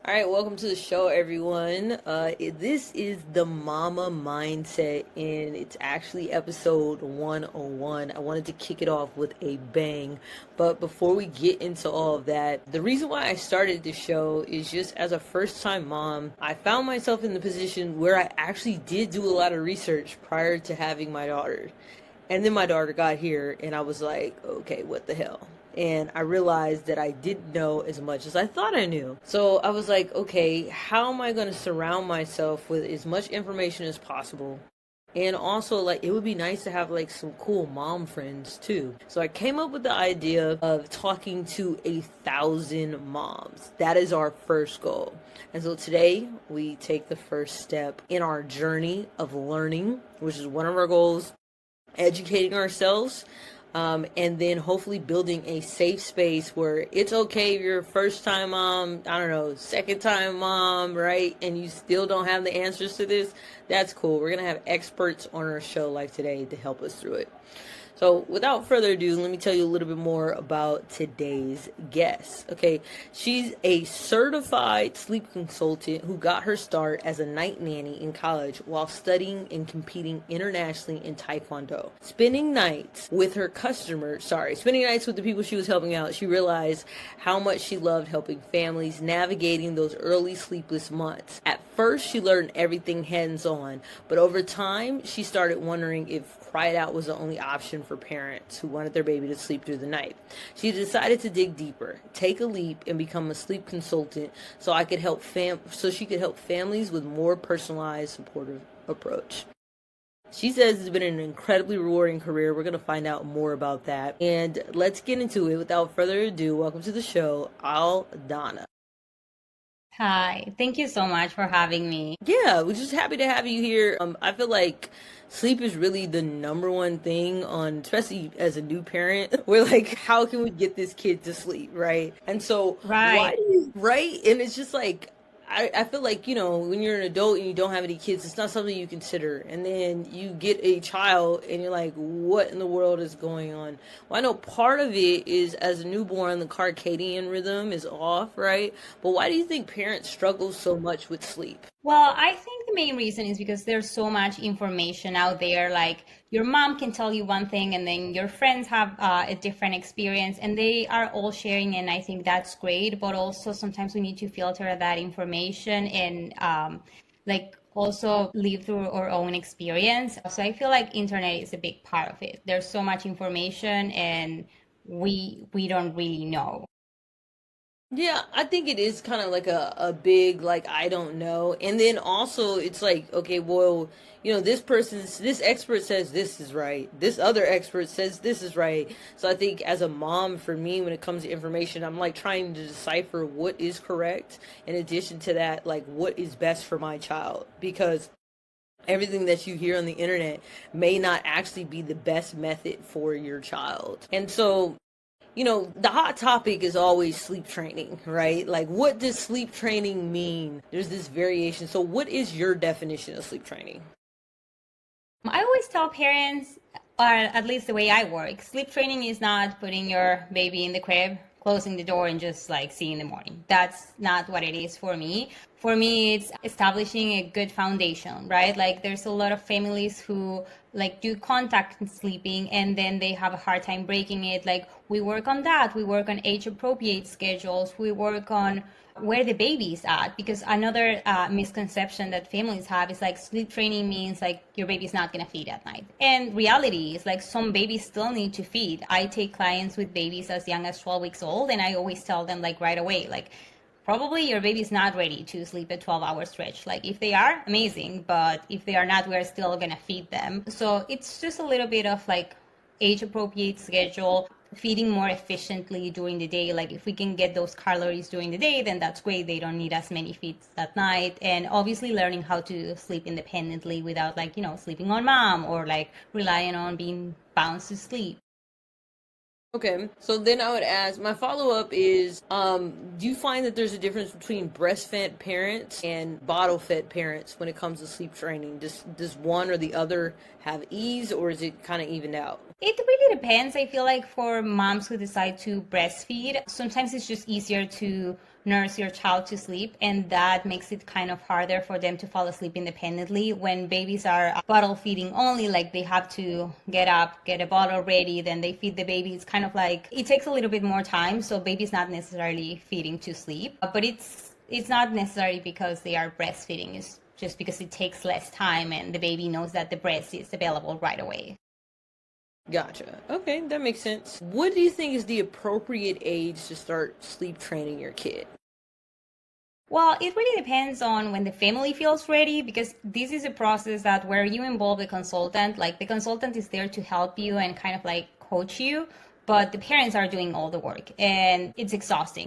All right, welcome to the show, everyone. This is the Mama Mindset, and it's actually episode 101. I wanted to kick it off with a bang, but before we get into all of that, the reason why I started this show is just as a first time mom, I found myself in the position where I actually did do a lot of research prior to having my daughter. And then my daughter got here, and I was like, okay, what the hell? And I realized that I didn't know as much as I thought I knew. So I was like, okay, how am I going to surround myself with as much information as possible? And also, like, it would be nice to have like some cool mom friends too. So I came up with the idea of talking to 1,000 moms. That is our first goal. And so today we take the first step in our journey of learning, which is one of our goals, educating ourselves, and then hopefully building a safe space where it's okay if you're a first time mom, I don't know, second time mom, right? And you still don't have the answers to this. That's cool. We're going to have experts on our show like today to help us through it. So, without further ado, let me tell you a little bit more about today's guest. Okay, she's a certified sleep consultant who got her start as a night nanny in college while studying and competing internationally in Taekwondo. Spending nights with the people she was helping out, she realized how much she loved helping families navigating those early sleepless months. At first, she learned everything hands on, but over time, she started wondering if cried out was the only option for parents who wanted their baby to sleep through the night. She decided to dig deeper, take a leap, and become a sleep consultant so she could help families with more personalized, supportive approach. She says it's been an incredibly rewarding career. We're going to find out more about that. And let's get into it. Without further ado, welcome to the show, Aldana. Hi, thank you so much for having me. Yeah, we're just happy to have you here. I feel like sleep is really the number one thing on, especially as a new parent. We're like, how can we get this kid to sleep, right? And so, Right. right? And it's just like, I feel like, when you're an adult and you don't have any kids, it's not something you consider. And then you get a child and you're like, what in the world is going on? Well, I know part of it is as a newborn, the circadian rhythm is off, right? But why do you think parents struggle so much with sleep? Well, I think the main reason is because there's so much information out there. Like your mom can tell you one thing, and then your friends have a different experience, and they are all sharing, and I think that's great. But also sometimes we need to filter that information and like also live through our own experience. So I feel like internet is a big part of it. There's so much information, and we don't really know. Yeah, I think it is kind of like a big, like, I don't know. And then also, it's like, okay, well, this expert says this is right. This other expert says this is right. So I think as a mom, for me, when it comes to information, I'm like trying to decipher what is correct. In addition to that, like, what is best for my child. Because everything that you hear on the internet may not actually be the best method for your child. And so the hot topic is always sleep training, right? Like, what does sleep training mean? There's this variation. So, what is your definition of sleep training? I always tell parents, or at least the way I work, sleep training is not putting your baby in the crib, closing the door, and just like see in the morning. That's not what it is for me. For me, it's establishing a good foundation, right? Like there's a lot of families who like do contact sleeping and then they have a hard time breaking it. Like we work on that. We work on age appropriate schedules. We work on where the baby is at, because another misconception that families have is like sleep training means like your baby's not going to feed at night, and reality is like some babies still need to feed. I take clients with babies as young as 12 weeks old, and I always tell them like right away, like probably your baby's not ready to sleep a 12-hour stretch. Like if they are, amazing, but if they are not, we're still going to feed them. So it's just a little bit of like age appropriate schedule, feeding more efficiently during the day. Like if we can get those calories during the day, then that's great. They don't need as many feeds at night. And obviously learning how to sleep independently without like, sleeping on mom or like relying on being bounced to sleep. Okay, so then I would ask, my follow-up is, do you find that there's a difference between breastfed parents and bottle-fed parents when it comes to sleep training? Does one or the other have ease, or is it kind of evened out? It really depends. I feel like for moms who decide to breastfeed, sometimes it's just easier to nurse your child to sleep, and that makes it kind of harder for them to fall asleep independently. When babies are bottle feeding only, like they have to get up, get a bottle ready, then they feed the baby. It's kind of like it takes a little bit more time, so baby's not necessarily feeding to sleep, but it's not necessarily because they are breastfeeding. It's just because it takes less time and the baby knows that the breast is available right away. Gotcha. Okay, that makes sense. What do you think is the appropriate age to start sleep training your kid? Well, it really depends on when the family feels ready, because this is a process that where you involve the consultant, like the consultant is there to help you and kind of like coach you, but the parents are doing all the work and it's exhausting.